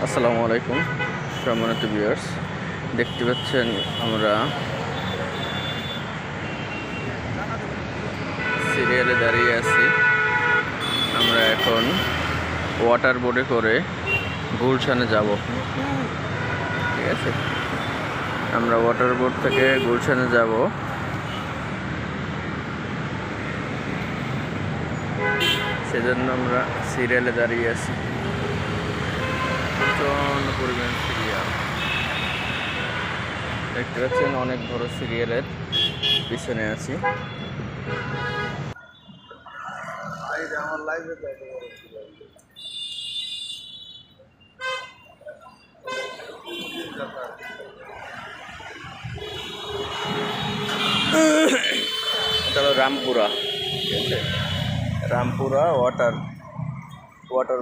আসসালামু আলাইকুম সম্মানিত ভিউয়ার্স, দেখতে পাচ্ছেন আমরা সিরিয়ালে দাঁড়িয়ে আছি। আমরা এখন ওয়াটার বোর্ডে করে গুলশানে যাব। ঠিক আছে, আমরা ওয়াটার বোর্ড থেকে গুলশানে যাব। সেজন্য আমরা সিরিয়ালে দাঁড়িয়ে আছি। প্রচণ্ড পরিমাণ সিরিয়াল দেখতে পাচ্ছেন, অনেক বড় সিরিয়ালের পিছনে আছি। এটা হলো রামপুরা। ঠিক আছে, রামপুরা ওয়াটার